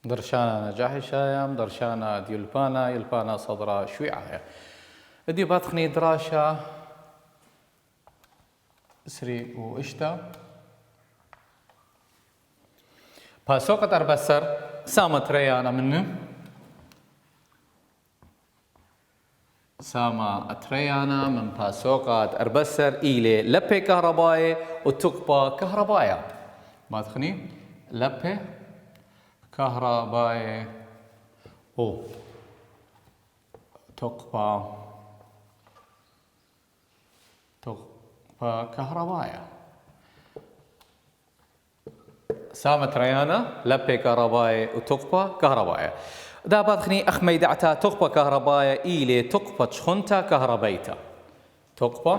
درشانا نجاحي شايم درشانا ديلبانا يلبانا صدرا شويعايا ادي باتخني دراشا سري واشتا باسوقة اربسر سامت ريانا منه ساما اتريانا من باسوقة اربسر إلي لبي كهربائي وتقبى كهربايا باتخني لبي كهربائي او تقبى كهربايا سامت ريانا لبي كهربايا وتقبى كهربايا دا بادخني أخ ميدعتا تقبى كهربايا إيلي تقبى شخنتا كهربيتا تقبى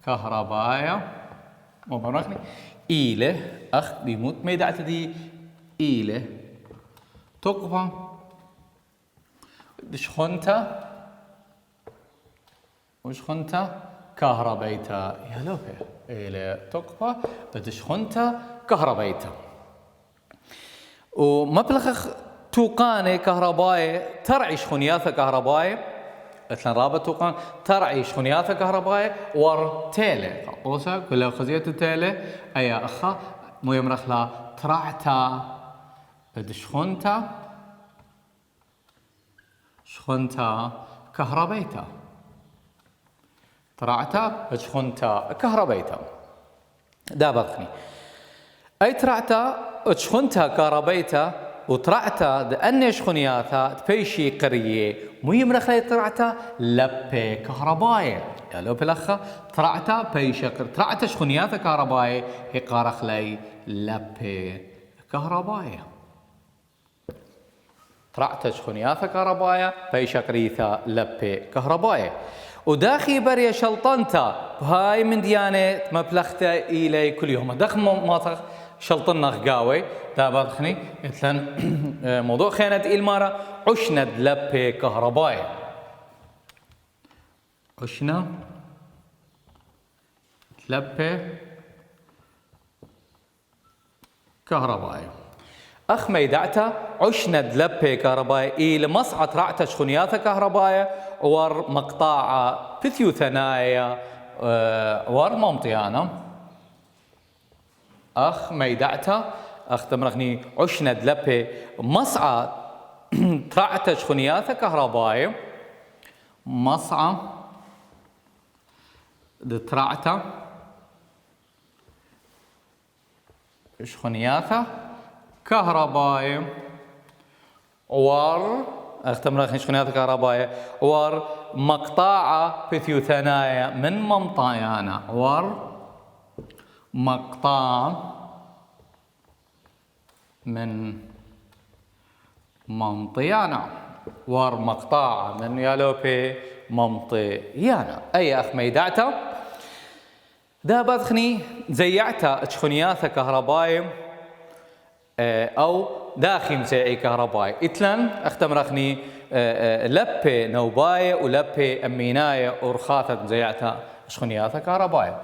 كهربايا مباركني إيلي أخ بيموت ميدعتا دي إيلي تقبى شخنتا وشخنتا كهربيتا يا لوبي إلى تقبى بدشخنتا كهربيتا ومبلغ توقاني كهربائي ترعي شخنياثة كهربائي مثلا رابط توقان ترعي شخنياثة كهربائي ور تيلي قوسا كلها خزية تيلي أي أخا مو يمرخ لا ترعتا بدشخنتا شخنتا كهربيتا ترعتا اشخنتا كهربيتا دا بغني اي ترعتا اشخنتا كهربيتا وترعتا دأني اشخنياتا تبيشي قرية مو يمرخلي ترعتا لبي كهرباية يا لو بلخا ترعتا بيشي ترعتا اشخنياتا كهرباية هي قارخلي لبي كهرباية ترعتا اشخنياتا كهرباية بيشي قريثا لبي كهرباية وداخي بريا شلطنتا هاي من ديانة مبلغتا إلي كل يوم دخم ما شلطنا غقاوي دا بادخني مثلا موضوع خيانة إلمارة عشنا لبي كهربائي عشنا لبي كهربائي أخ ميدعتا عشنا لبي كهربائي إلى مصعد رعتا شخنياتا كهربائي ور مقطاعة بثيو ثنايا ور ممطيانا أخ ميدعتا أخ تمرغني عشنا دلبي مصعى ترعتا شخنياتا كهربائي مصعى ترعتا شخنياتا كهربائي ور اختمرخني شخنيات كهربائية ور مقطاعة بثيو ثنايا من ممطيانا ور مقطاع من ممطيانا ور مقطاع من يالوبي ممطيانا أي أخ ميدعتا دا بدخني زيعتا شخنيات كهربائي أو داخل مزيعي كهربائي إتلن اختمرخني لبي نوباي ولبي أميناي ورخاثة مزيعتا شخنياتا كهربائي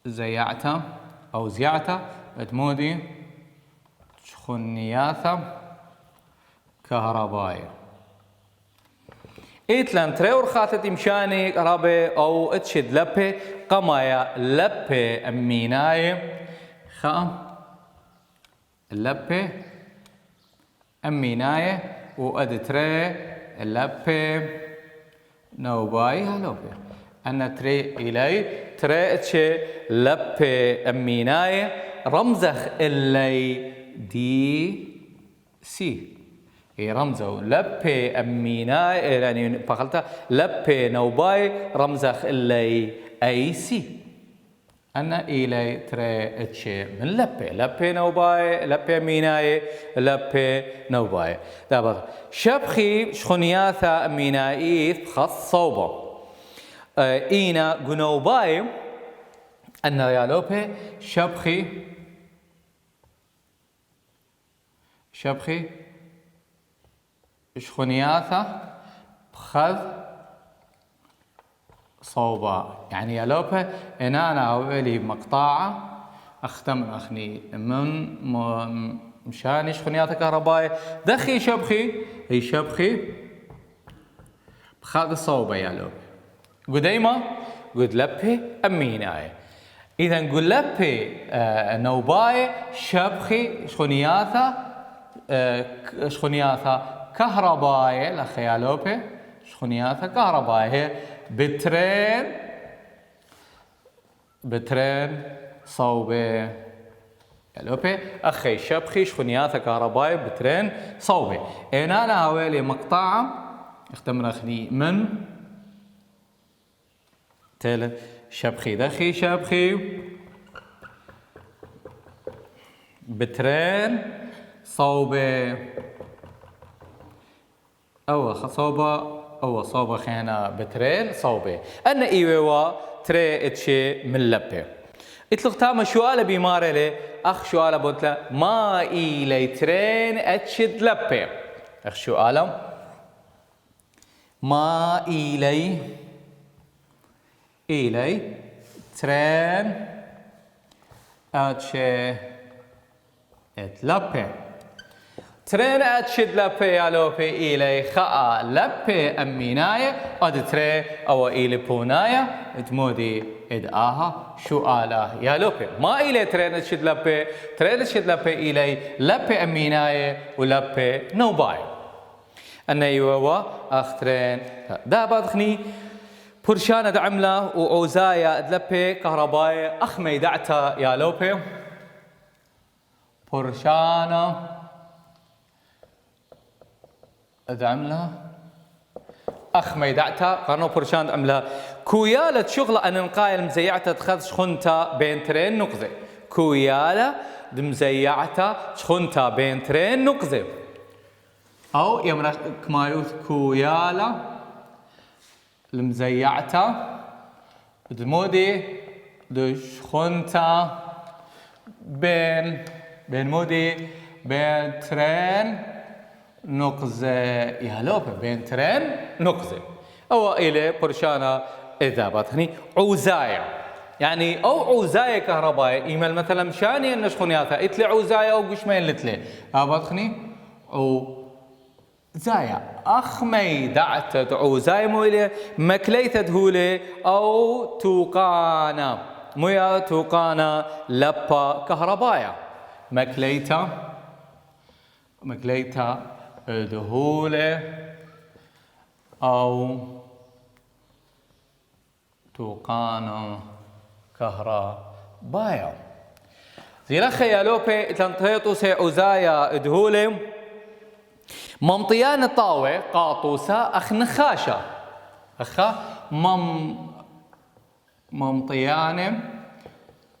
زيعتا أو زيعتا تمودي شخنياتا كهربائي إتلن تري ورخاثة مشاني كهربائي أو اتشد لبي قمايا لبي أميناي اللبي أميناية وأدتري اللبي نوباي هلوبي أنا تري إلي تري اتشي لبي أميناية رمزخ اللي دي سي هي رمزه لبي أميناية يعني بقلتها لبي نوباي رمزخ اللي أي سي أنا إلي تري اتشي من لبي نوباي لبي ميناي لبي نوباي دابا شبخي شخنياثا مينايث خص صوبه إينا جنوباي أن ريالوبي شبخي شخنياثا بخذ صوبا يعني يالوبه إن أنا أولي مقطاعة أختم أخني من مشان شخنيات كهربائية دخي شبخي هي شبخي بخاق الصوبة يا لوب قديمة قد لبي أميناي إذا نقول لبي نوباي شبخي شخنياثا كهربائية لخيالوبي شخنياثا كهربائية بترين صوبة يالوبي أخي شبخي شخنياثا كهربائية بترين صوبة أنا هاويلي مقطعة اختمر أخني من تل شبخي دخي شبخي بترين صوبة صوبة خينا بترين صوبة أنا إيوة تري اتشي من لبه اتلق تاما شوالة بيمارة لي أخ شوالة بوتلا ما إيلي ترين اتشد لبه أخ شوالة ما إيلي ترين اتشي اتلبه ترين اتشد لبه يا لوبي إيلي خاء لبه أميناية أد تري أو إيلي بوناية تمودي إدآها شو آله يا لوبي ما إيلي ترين اتشد لبه ترين اتشد لبه إيلي لبه أميناية ولبه نوباي أنا يووا أخترين دا بدخني برشانة دعملة وعوزايا دلبي كهربائي أخمي دعتا يا لوبي برشانة دعملة أخمي دعتا قرنو برشان دعملة كويالة شغلة أن نقايل مزيعتا تخذ شخنتا بين ترين نقزة كويالة مزيعتا شخنتا بين ترين نقزة أو يمرا كمايوث كويالة المزيعتا دمودي دشخنتا بين مودي بين ترين نقزة يهلوبة بين ترين نقزة أو إلى برشانة إذا باتخني عوزايا يعني أو عوزايا كهربائية إيميل مثلا مشاني أن شخنياتها إتلي عوزايا أو قشمين لتلي باتخني زايا أخمي دعتت عوزاي مويلة مكليتت هولي أو توقانا مويا توقانا لبا كهربايا مكليتا دهولة أو توقانا كهربايا زي لخي يا لوبي تنطيطو سي عوزايا دهولة ممطيان طاوة قاطوسة أخ نخاشة أخا ممطيان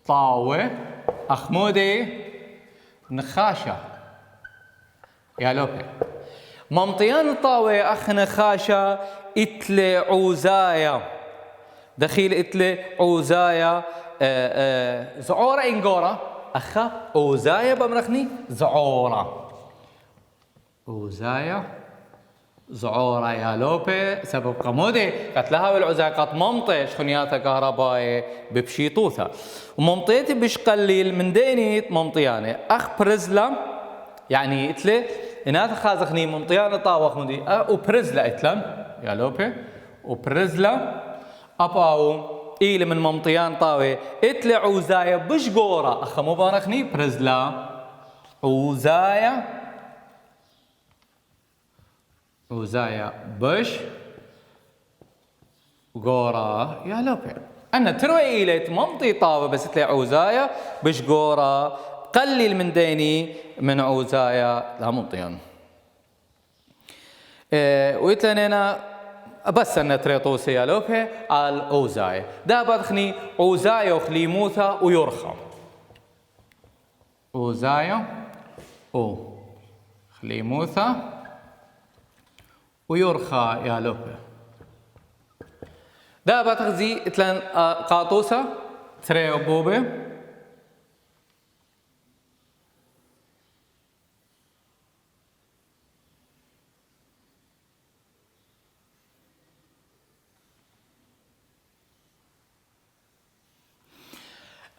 طاوة أخ مودي نخاشة يا لوبي ممطيان طاوة أخ نخاشة إتلي عوزايا دخيل إتلي عوزايا زعورة إنقورة أخا عوزايا بمرخني زعورة عوزايا زعورة يا لوبي سبب قمودي قتلها بالعوزايا قط ممطي شخنياتها كهربائي ببشيطوثة وممطيتي بش قليل من ديني ممطياني أخ برزلة يعني إتلي إنها خازخني ممطيانة طاوخ مدي وبرزلة إتلن يا لوبي وبرزلة أباو إيلي من ممطيان طاوي إتلي عوزايا بش قورة أخ مو بارخني برزلة عوزايا بش قورة يا لوبي أنا تروي إيلي ممطي طاوة بس تلاقي عوزايا بش قورة قلل من ديني من عوزايا لا ممطيان ويتلنينا بس أنا تريطوسي يا لوبي على عوزايا دا بدخني عوزايا وخليموثا ويرخى عوزايا وخليموثا ويرخى يا لوبي دا بتغزي اتلان قاطوسة تري أبوبي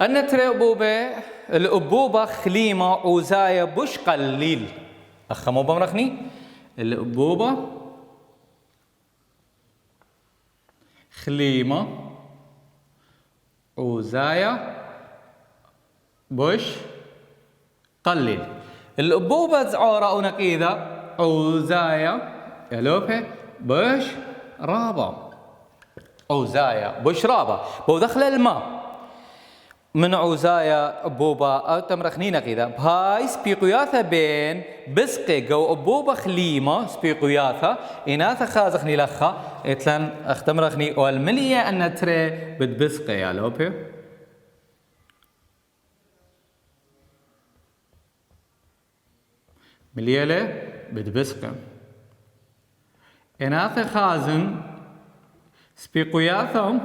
النتري أبوبة الأبوبة خليمة عوزاية بش قليل أخمو بمرخني الأبوبة خليمة عوزاية بش قليل الأبوبة زعورة ونقيدة عوزاية يلوبه بش رابة عوزاية بش رابة بو دخل الماء من عوزايا أبوبة أو تمرخنين كذا بهاي سبيقياثا بين بسقي جو أبوبة خليمة سبيقياثا إناثا خازخني لخا إتلان أختمرخني والملية أن تري بتبسقي يا لوبي ملية له بتبسقي إناثا خازن سبيقياثا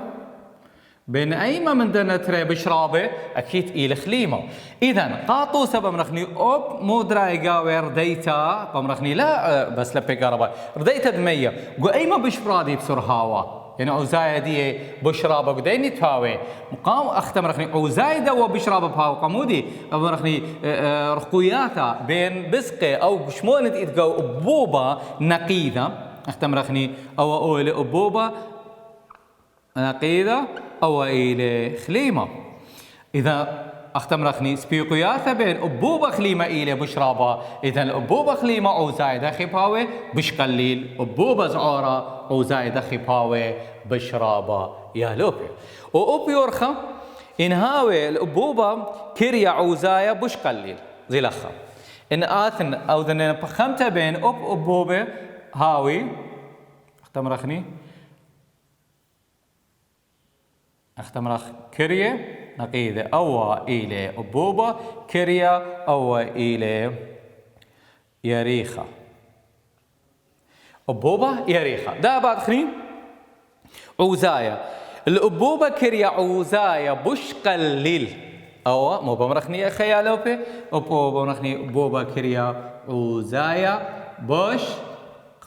بين أيما من دنا تري بشرابه أكيد إلى خليمة إذن قاطو سبب مرخني أوب مو دراي قاوي رديتا بمرخني لا بس لبي قربا رديتا دمية قو أيما بشرادي بسر هاوا يعني عوزايا دي بشرابه قديني تهاوي مقام أختمرخني عوزايا دوا بشرابه بهاو قمودي بمرخني رقوياتا بين بسقي أو شمولت إتقو أبوبة نقيدة أختمرخني أو أولي أبوبة نقيدة أو إلى خليمة إذا أختمرخني سبيقياثا بين أبوبة خليمة إلى بشرابة إذا الأبوبة خليمة أو زايدة خباوي بش قليل أبوبة زعورة أو زايدة خباوي بشرابة يا لوبي وأب يورخا إن هاوي الأبوبة كريا عوزايا بش قليل زي لخا إن آثن أو ذنين بخمتها بين أبوبة هاوي أختمرخني أختمرخ كرية نقيدة أو إلى أبوبة كرية أو إلى يريخة أبوبة يريخة ده بعد خنين عوزايا الأبوبة كرية عوزايا بش قليل أو مو بمرخني خيالو بي أبوبة بمرخني أبوبة كرية عوزايا بش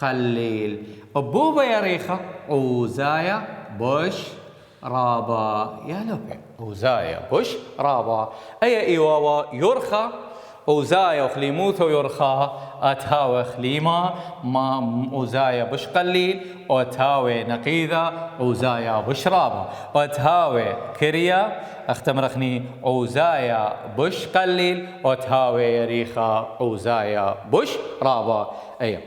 قليل أبوبة يريخة عوزايا بش رابا يا لوبي عوزايا بش رابا أي إيواوا يرخى عوزايا وخليموثا يرخى أتهاوي خليمة ما عوزايا بش قليل أتهاوي نقيذة عوزايا بش رابا أتهاوي كريا أختمرخني عوزايا بش قليل أتهاوي يريخة عوزايا بش رابا أي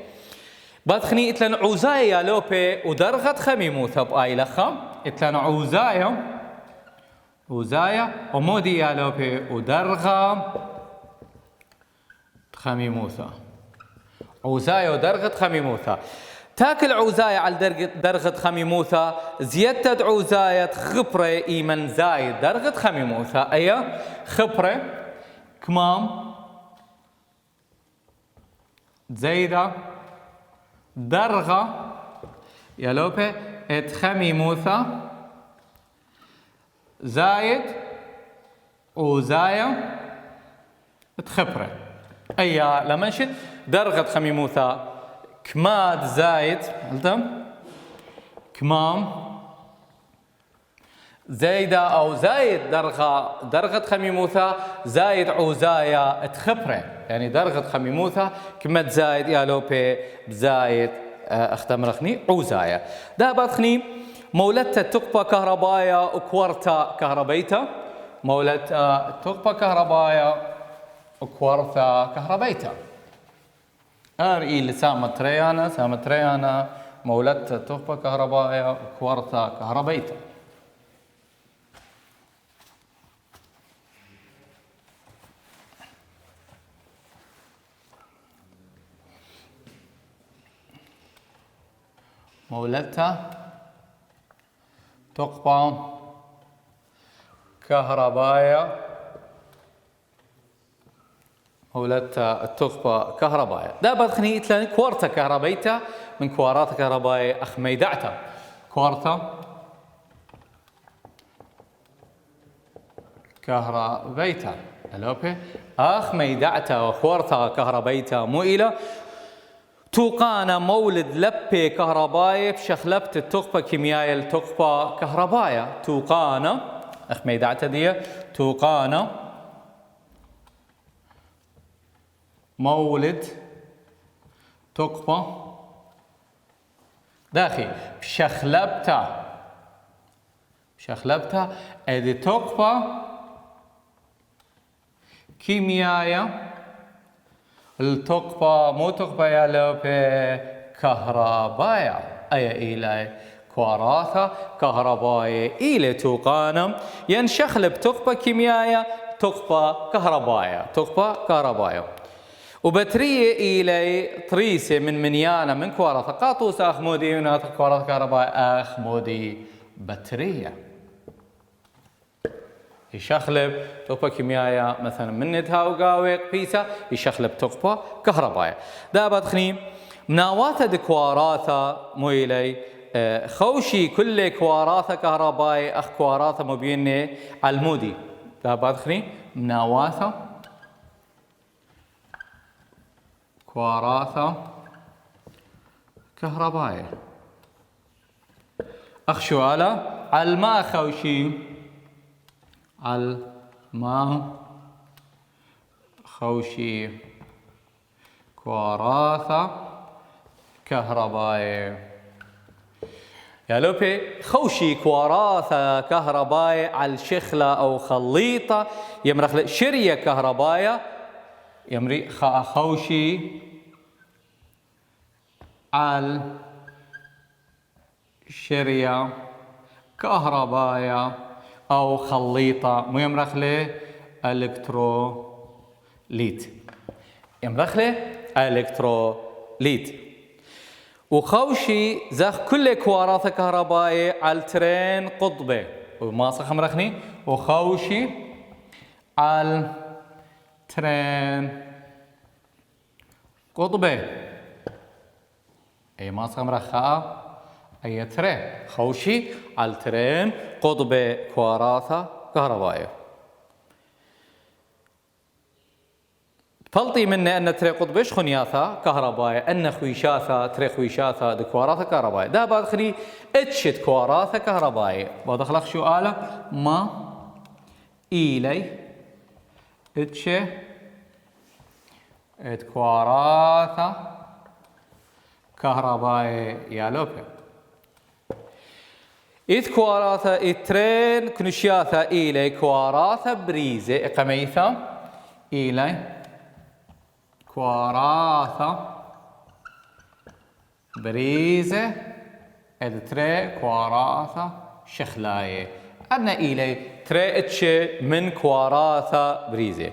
بدخني إتلان عوزايا لوبي ودرغت خميموثا بآي لخا إتلان عوزايا ومودي يا لوبي ودرغة خميموثا عوزايا ودرغة خميموثا تاكل عوزايا على درغة خميموثا زيادة عوزايا خبرة إيمن زايد درغة خميموثا أي خبرة كمام زايدة درغة يا لوبي اتخميموثا زايد وزايا تخبره أي لما نشد درغة خميموثا كماد زايد قلتم كمام زايدة أو زايد درغة خميموثا زايد عوزايا تخبره يعني درغة خميموثا كماد زايد يا لوبي بزايد اختمرخني عوزايا ده بدخني مولدتا تقبى كهربايا وكورتا كهربيتا مولدتا تقبى كهربايا وكورتا كهربيتا سامتريانا مولدتا تقبى كهربايا وكورتا كهربيتا مولدتا تقبى كهربايا مولدتا تقبى كهربايا دا بدخني إتلان كورتا كهربيتا من كوارات كهربايا أخميدعتا كورتا كهربيتا الوبي أخميدعتا وكورتا كهربيتا مؤيلة توقانا مولد لبي كهرباية بشخلبت التقبة كيميائية التقبة كهرباية توقانا أخميدة اعتدية توقانا مولد تقبة داخي بشخلبتا ادي تقبة كيميايا التقبة مو تقبة يا لوبي كهربايا أي إلى كواراثة كهربايا إلى توقانا ينشخلب تقبة كيميايا تقبة كهربايا وبترية إلى طريسة من منيانا من كواراثة قاطوس أخمودي وناث كواراثة كهربايا أخمودي بترية يشخلب تقبة كيميايا مثلا من ندها وقاويق بيسا يشخلب تقبة كهربايا دابت خنيم مناواتا دكواراثا مويلي خوشي كل كواراثا كهرباي أخ كواراثا مبيني المودي دابت خنيم مناواتا كواراثا كهرباي أخ شوالا الماء خوشي الماء خوشي كواراثا كهرباي يا لوبي خوشي كواراثا كهرباي على الشخلة أو خليطة يمرخ شرية كهربايا يمري خوشي على شرية كهربايا أو خليطة مو يمرخ له إلكتروليت يمرخ له إلكتروليت وخوشي زخ كل كواراثة كهربائية على الترين قطبة وما صخ مرخني وخوشي على الترين قطبة أي ما صخ مرخاء أي ترين خوشي على الترين قطبة كواراثة كهربائية فلطي منا أن تري قطبش خنياثا كهربائية أن خويشاثا تري خويشاثا دكواراثا كهربائية دا بعد خلي اتشت كواراثا كهربائية بعد خلق شو آله ما إيلي اتشه كواراثا كهربائية يا لوبي إذ كواراثا إترين كنشياثا إيلي كواراثا بريزة إقميثا إيلي كواراثا بريزة إذ تري كواراثا شخلاية أنا إيلي تري اتشي من كواراثا بريزة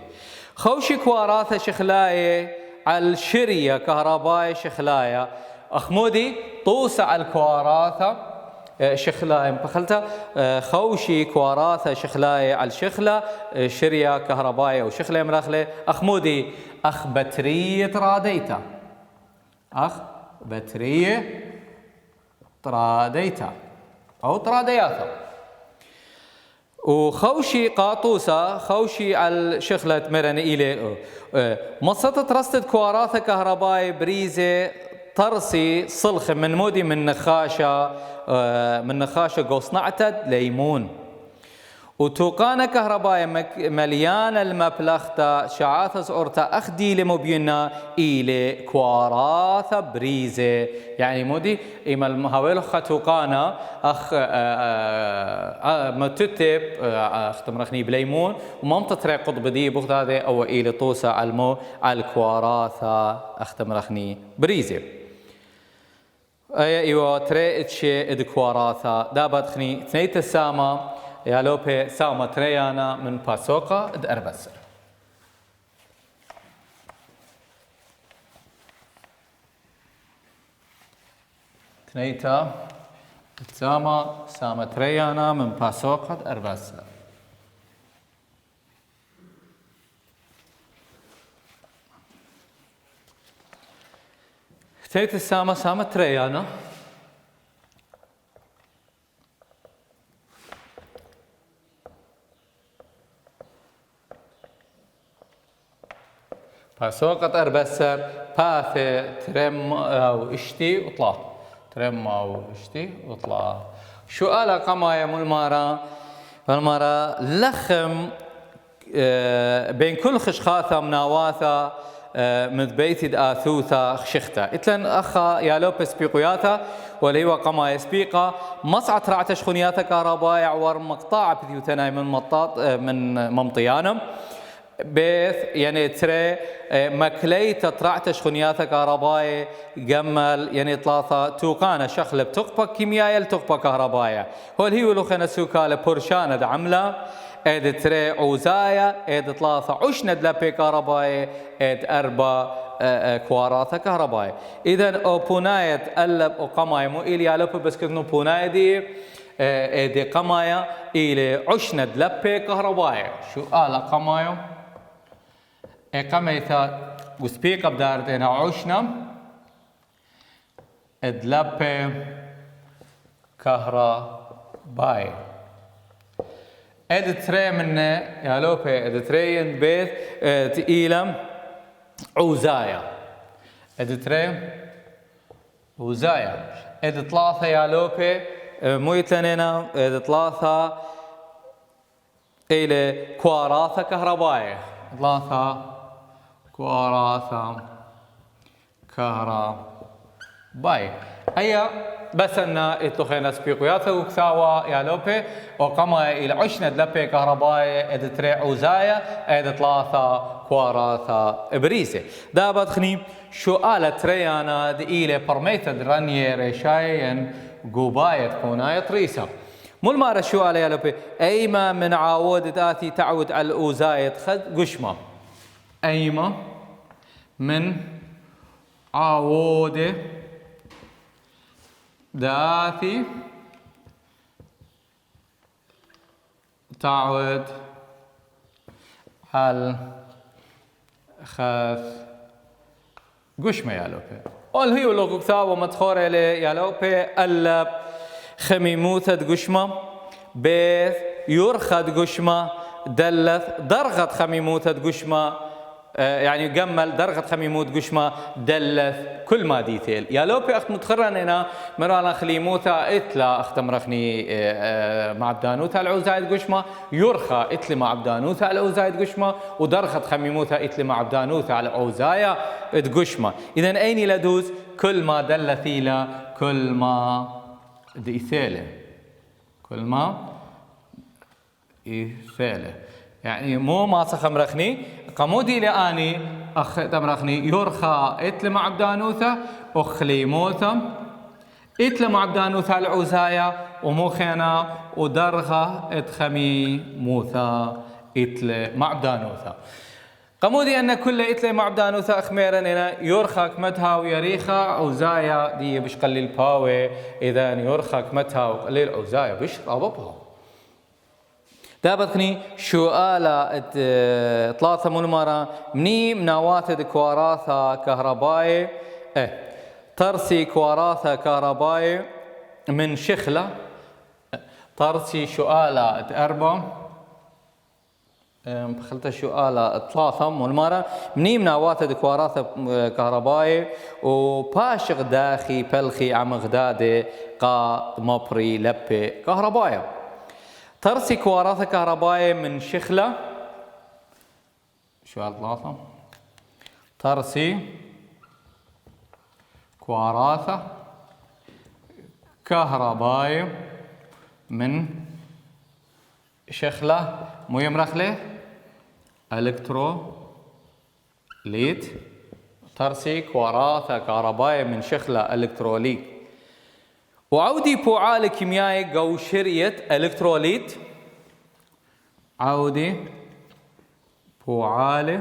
خوشي كواراثا شخلاية على الشرية كهرباء شخلاية أخمودي طوسة على الكواراثا شخلاية بخلتها خوشي كواراثا شخلاية على الشخلة شرية كهرباء وشخلة مرخلة أخمودي أخ بترية تراديتا أخ بترية تراديتا أو ترادياتا وخوشي قاطوسة خوشي على شخلة مرن إلي مصطة ترستد كواراثة كهرباء بريزة طرسي صلخ من مودي من نخاشة قوصنعتد ليمون وتوقانا كهرباء مليانة المبلغتا شعاثة صورتا أخدي لمبينا إلي كواراثة بريزة يعني مودي إما المهاويل توقانا أخ متتب اختمرخني بليمون ومامتا تري قطب دي بغدادي أو إلي طوسة على الكواراثة اختمرخني بريزة ايوه تري اتشي اد كواراثة دابت خني ثنيت السامة يا لوبي سامة تريانا من باسوقا اد أربسر ثنيتا سامة تريانا من باسوقا اد أربسر ثنيت سامة تريانا فسوقت أربسر باث ترم أو اشتي وطلع ترم أو اشتي وطلع شو قال قمايا مول مارا المرة لخم بين كل خشخاثة مناواثة مذبيتد آثوثة خشخته إتلن أخا يالوبس بيقوياتا واللي هو قما يسبيقا مصعت رعتش خنياتا كهرباء عور مقطع بثيوتنا من مطاط من ممطيانم بيث يعني ترى مكليت ترعتش خنياتا كهرباء جمل يعني ثلاثة توقانا شخلة بتقبة كيميائية لتقبة كهرباء هو اللي هو لخنا سوكالة بورشانة دعملة اد تري عوزايا اد ثلاثة عشند لبي كهرباء اد أربع كواراثة كهرباء إذن أو بوناية ألب أو قماية مو إلي ألب بس كنو بوناية دي اد قماية إلي عشند لبي كهرباء شو آلا قماية قماية وسبيق بداردين عشنا اد لبي كهرباء ادتري من يالوبي ادترين بيت تقيلم عوزايا ادتري عوزايا اد ثلاثة يالوبي مو يتلنينا اد ثلاثة الى كواراثة كهربائية ثلاثة كواراثة كهربائية هيا بس أن اتلخينا سبيقياته وكساوا يالوبي وقما إلى عشنا لبي كهرباء ادتري عوزايا اد ثلاثة كواراثة إبريسة دا بدخني شو آلة تريانا دئيلة برميتا درانية ريشاين قوباية كوناية ريسا مو المارة شو آلة يالوبي أيما من عاود آتي تعود على الأوزاية خد قشمة أيما من عاود داثي تعود على خاف قشمة يالوبي قول هي ولو كتاب ومتخور لي يالوبي ألب خميموثة قشمة بيث يرخد قشمة دلث درغت خميموثة قشمة يعني جمل درغة خميموت قشمة دلث كل ما ديتيل يا لوبي أخت متخرن هنا مرانا خليموتا إتلا أخت مرخني مع بدانوتا العوزايد قشمة يرخى إتلي مع بدانوتا العوزايد قشمة ودرغة خميموتا إتلي مع بدانوتا على عوزايا قشمة إذن أيني لدوز كل ما دلثيلا كل ما ديثيله كل ما إيثيله يعني مو ما سخمرخني قمودي لاني اخ تمرخني يرخى اتل مع بدانوثا اخليموثا اتل مع بدانوثا العوزايا وموخينا ودرغه اتخمي موثا اتل مع بدانوثا قمودي ان كل اتل مع بدانوثا اخميرا هنا يرخى كمتها ويريخا عوزايا دي بش قليل باوي اذا يرخى كمتها وقليل عوزايا بش رابطها دابتني شو آلة ثلاثة ملمرة مني مناوات كواراثة كهربائي ترسي كواراثة كهربائي من شخلة ترسي شو آلة أربعة خلت شو آلة ثلاثة ملمرة مني مناوات كواراثة كهربائي وباشغ داخي بلخي عم غدادي قا مبري لبي كهربائي ترسي كواراثة كهربائية من شخلة شو هالثلاثة ترسي كواراثة كهربائية من شخلة مو يمرخلة إلكتروليت ترسي كواراثة كهربائية من شخلة إلكتروليت وعودي فعال كيميائي جو شرية إلكتروليت عودي فعال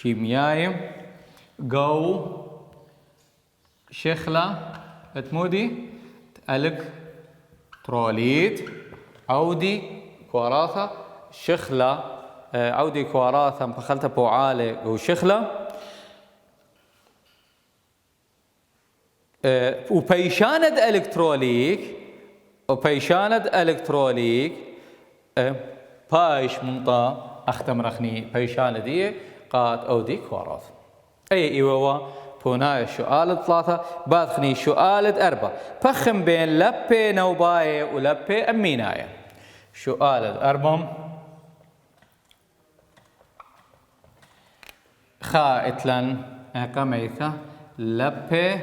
كيميائي جو شخلة اتمودي إلكتروليت عودي كواراثة شخلة عودي كواراثة مخلتها فعال جو شخلة وبيشاند الكتروليك بايش منطا اختم رخني بيشاند دي قاد اودي كواراث اي ايوا بوناي سؤال ثلاثة باخني سؤال أربعة فخم بين لبي نوباية ولبي أميناية شؤال أربم خا إتلن قميثة لبي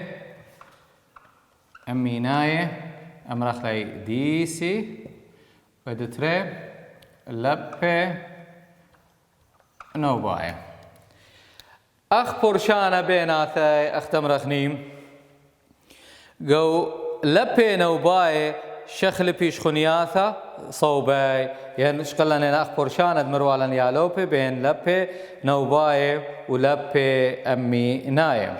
أميناية أمرخ لي ديسي ودتري لبي نوباية أخ برشانة بيناثي أختمرخنيم جو لبي نوباية شخل بيش خنياثة صوباي يعني شقلنا أخ برشانة مروالا يالوبي بين لبي نوباية ولبي أمي نايم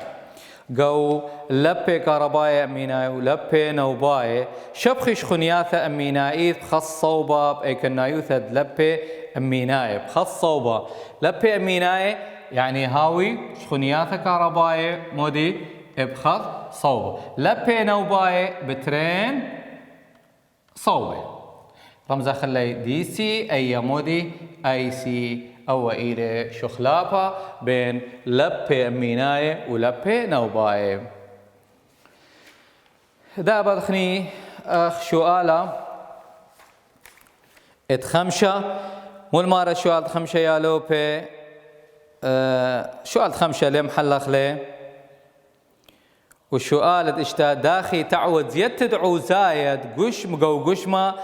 جو لبي كهرباية أميناي ولبي نوباية شبخش خنياثة أمينايث بخص صوبة بأيكنايوثة لبي أميناي بخص صوبة لبي أميناي يعني هاوي خنياثة كهرباية مودي بخص صوبة لبي نوباية بترين صوبة رمز خلي دي سي أي مودي أي سي أو إلى شخلافة بين لبي أميناي ولبي نوباية دا بدخني أخ شؤالة اتخمشة مول مارة شؤال خمشة يا لوبي شؤال خمشة ليه محلخ ليه والشؤال اشتا داخي تعود يتدعو زايد قش مقو قشمة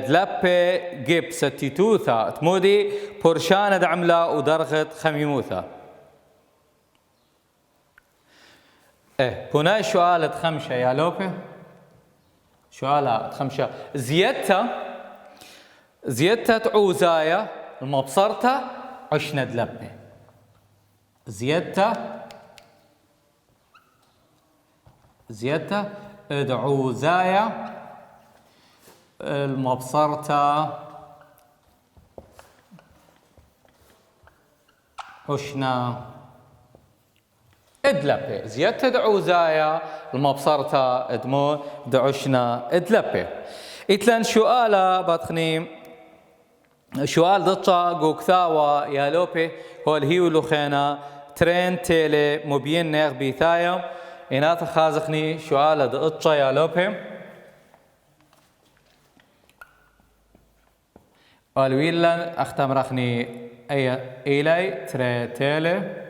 دلبي جيب ستيتوثا تمودي برشانة دعملة ودرغت خميموثا هنا شؤال خمشة يا لوبي شؤال خمشة زيادتا تعوزايا المبصرتا عشنا دلبي زيادتا ادعوزايا المبصرتا عشنا ادلبي زيادتا دعوزايا المبصرتا ادمو دعشنا ادلبي اتلان شؤالا باتخنيم شؤال دطا قوكثاوا يا لوبي هو الهيو لخينا ترين تيلي مبين نيغ بيثايا إناث خازخني شؤال دطا يا لوبي والويلن أختم رخني أي إلي تري تيلي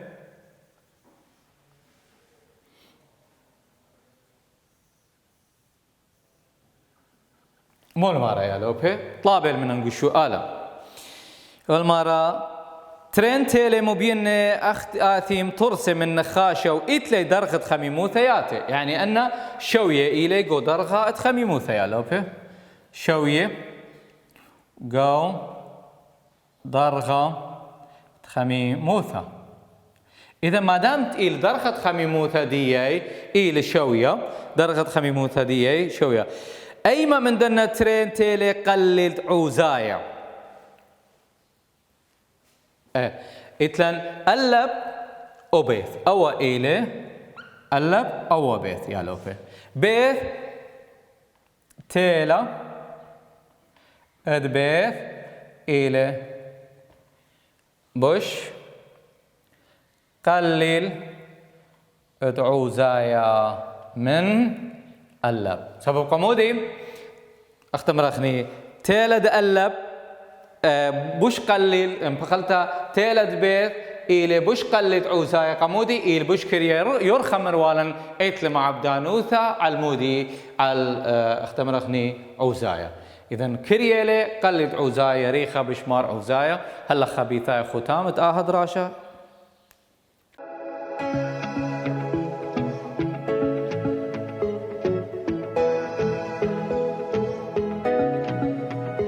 مو المارة يا لوبي طلابل من نقول شؤالا والمارة ترين تيلي مبين أخت آثيم ترسم من نخاشة وإتلي درغة خميموثياتي يعني أن شوية إلي قو درغة اتخميموثا يا لوبي شوية قو درغة خميموثا إذا ما دامت إلى درغة خميموثا ديي إلى شوية درغة خميموثا ديي شوية أيما من دنا ترين تيلي قلل عوزايا إتلن ألب أو بيث أو إلي ألب أو بيث يا لوبي بيث تيلا بيث إلي بش قلل عوزايا من ألب سبب قمودي أختم رخني تيلد ألب بوش قليل بخلتا تيلد بيت إلى بوش قلت عوزايا قمودي إلى بوش كرير يرخم مروالا إتل مع عبدانوثا علمودي على أختم رخني عوزايا إذا كريالي قلت عوزايا ريخة بشمار عوزايا هلا خبيثايا ختامة آهد راشا